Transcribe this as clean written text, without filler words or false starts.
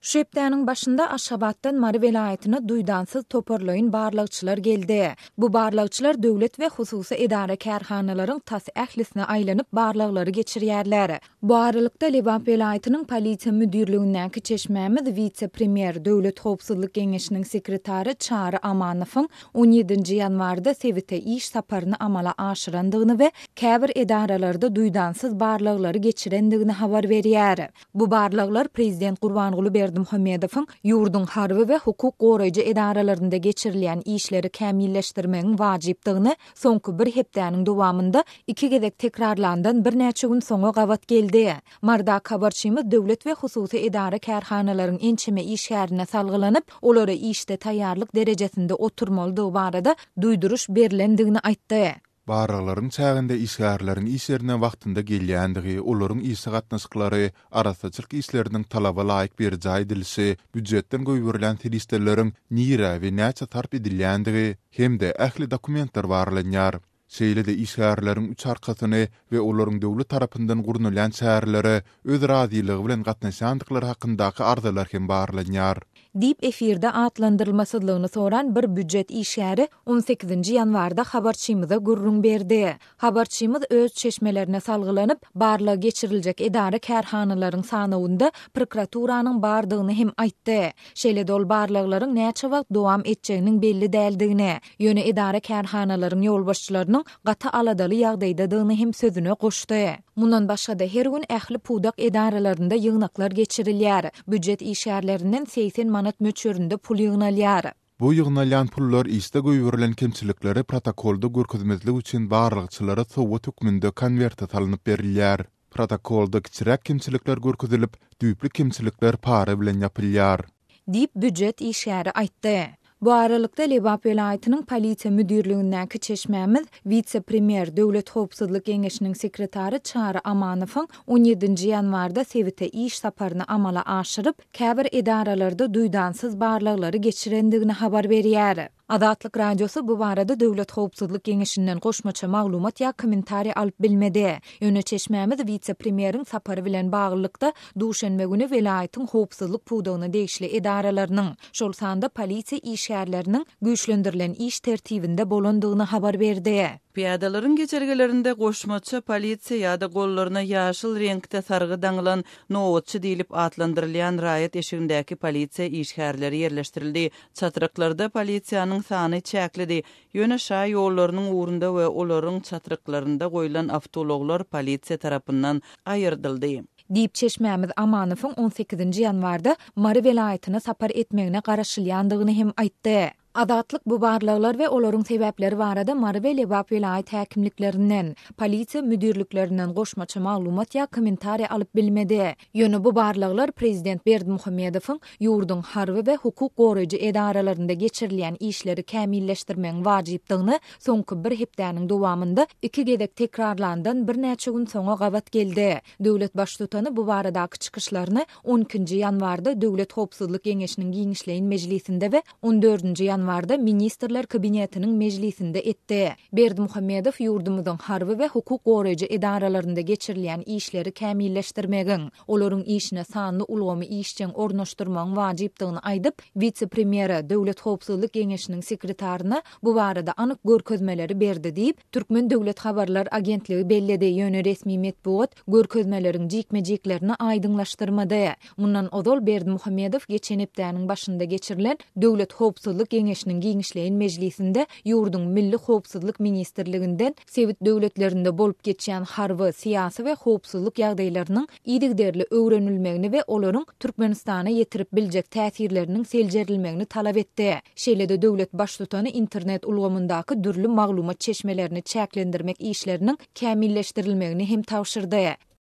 Şu hepdäniň başynda Aşgabatdan Mary welaýatyna duýdansız toparlaýyn barlagçylar geldi. Bu barlagçylar döwlet we hususy edara kärhanalaryň tas ählisine aýlanyp barlaglary geçirýärler. Bu aralykda Liban welaýatynyň polisiýa müdirliginiň Çeşmämiz vice-premier Döwlet Howpsuzlyk Geňeşiniň sekretary Çary Amanowyň 17-nji ýanwarda Sewite iş saparyny amala aşyrandygyny we käbir edaralarda duýdansız barlaglary geçirendigini habar berýär. Bu barlaglar prezident Gurbanguly Berdimuhammedowyň ýurdun harby we hukuk goraýjy edaralarynda geçirilýän işleri kämilleşdirmegiň wajypdygyny soňky bir hepdäniň dowamında iki gezek tekrarlandan bir näçe gün soňa gawat geldi. Marda habarçymyz döwlet we hususy edara kärhanalaryň ençeme işgärine salgylanyp, olary işde taýýarlyk derejesinde oturmalydygy barada duýduruş berilendigini aýtdy. Baralaryň çäginde işgärlerin işlerine wagtynda gelýändigi, olaryň işe gatnaşyklary, arasaçylyk işleriniň talaba laýyk berjä edilişi, büdjetden goýberilen turistleriniň nire we näçe tarp edilýändigi hemde ähli dokumentler barlanýar. Şeýle-de işgärleriň üç arkasyny we olaryň döwlet tarapyndan gurnulan şäherlere öz razylygy bilen gatnaşandyklary hakyndaky arzular hem barlanýar. Dip efirde atlandyrylmasydygyny soran bir büdjet işgäri 18-nji ýanwarda habarçymyza gurrun berdi. Habarçymyz öz çeşmelerine salgylanyp, barlyga geçiriljek edara kärhanalaryň sanawynda prokuraturanyň bardygyny hem aýtdy. Şeýle dol barlyklaryň näçe wagt dowam etjeginiň belli däldigini, ýöne edara kärhanalaryň ýolbaşçylarynyň gata aladaly ýagdaýdadygyny hem sözüne goşdy. Mundan başga-da her gün ähli pudak edaralarynda ýygnaklar geçirilýär. Büdjet işgärlerinden 80 manat möçöründe pul ýygnalýar. Bu ýygnalýan pullar iste goýberilen kemçilikleri protokolda görkezmezlik üçin barlagçylara sowat hükmünde konverta salanyp berilýär. Protokolda kiçirek kemçilikler görkezilip, düýpli kemçilikler para bilen ýapylýar. Dip büdjet işgäri aýtdy. Bu aralykda Liban welaýatynyň polisiýa müdirliginiň Çeşmämiz vice-premier Döwlet Howpsuzlyk Geňeşiniň sekretary Çary Amanowyň 17-nji ýanwarda Sewite iş saparyny amala aşyryp, käbir edaralarda duýdansız barlaglary geçirendigini habar berýär. Adatlyk radiosu bu barada Döwlet Howpsuzlyk Geňeşinden goşmaça maglumat ýa kommentari alyp bilmedi. Ýöne Çeşmämiz vice-premieriň sapary bilen baglykda duşanbe güni welaýatyň howpsuzlyk pudagyny degişli edaralarynyň, şol sanda polisiýa işgärleriniň güýçlendirilen iş tertibinde bolandygyny habar berdi. Piyadaların geçergelerinde goşmaça polisiýa ýa-da gollaryna ýaşyl reňkde sargy daňylan nowatçy diýilip atlandyrylýan raýat eşigindäki polisiýa işgärleri ýerleşdirildi. Çatyryklarda polisiýanyň sany çäklidi. Ýöne şa ýollarynyň uğrunda we olaryň çatyryklarynda goýulan awtologlar polisiýa tarapyndan aýyrdyldy. Dip Çeşmämiz Amanowyň 18-nji ýanwarda Mary welaýatyna sapar etmegine garaşylýandygyny hem aýtdy. Adatlyk bu barlaglar we olaryň sebäpleri barada Mary we Liban welaýat häkimliklerinden, polisiýa müdirliklerinden goşmaça maglumat ýa kommentari alyp bilmedi. Ýöne bu barlaglar prezident Berdimuhammedowyň ýurdun harby we hukuk goraýjy edaralarynda geçirilýän işleri kämilleşdirmegiň wajypdygyny soňky bir hepdäniň dowamında iki gezek tekrarlandan bir näçe gün soňa gawat geldi. Döwlet baştutany bu baradaky çykyşlaryny 12-nji ýanwarda Döwlet Howpsuzlyk Geňeşiniň giňişleýin mejlisinde we 14-nji ýanwarda ministrler kabinetiniň mejlisinde etdi. Berdimuhammedow ýurdumyzyň harby we hukuk goraýjy edaralarynda geçirilýän işleri kämilleşdirmegiň, olaryň işine sanly ulgamy işçiň ornaşdyrmagyň wajypdygyny aýdyp, vice-premieri Döwlet Howpsuzlyk Geňeşiniň sekretaryna bu barada anyk görkezmeleri berdi diýip, Türkmen Döwlet Habarlar Agentligi bellidi. Ýöne resmi medpuat görkezmeleriň jikme-jiklerini aýdyňlaşdyrmady. Mundan ozal Berdimuhammedow geçen hepdäniň başynda geçirilen Döwlet Howpsuzlyk Geňeşiniň giňişleýin mejlisinde ýurdun Milli Howpsuzlyk ministrliginden Sewit döwletlerinde bolup geçýän harby, siýasy we howpsuzlyk ýagdaýlarynyň iýdigderli öwrenilmegini we olaryň Türkmenistana ýetirip biljek täsirleriniň seljerilmegini talap etdi. Şeýle-de döwlet baştutany internet ulgamyndaky dürli maglumat çeşmelerini çäklendirmek işleriniň kämilleşdirilmegini hem tawşyrdy.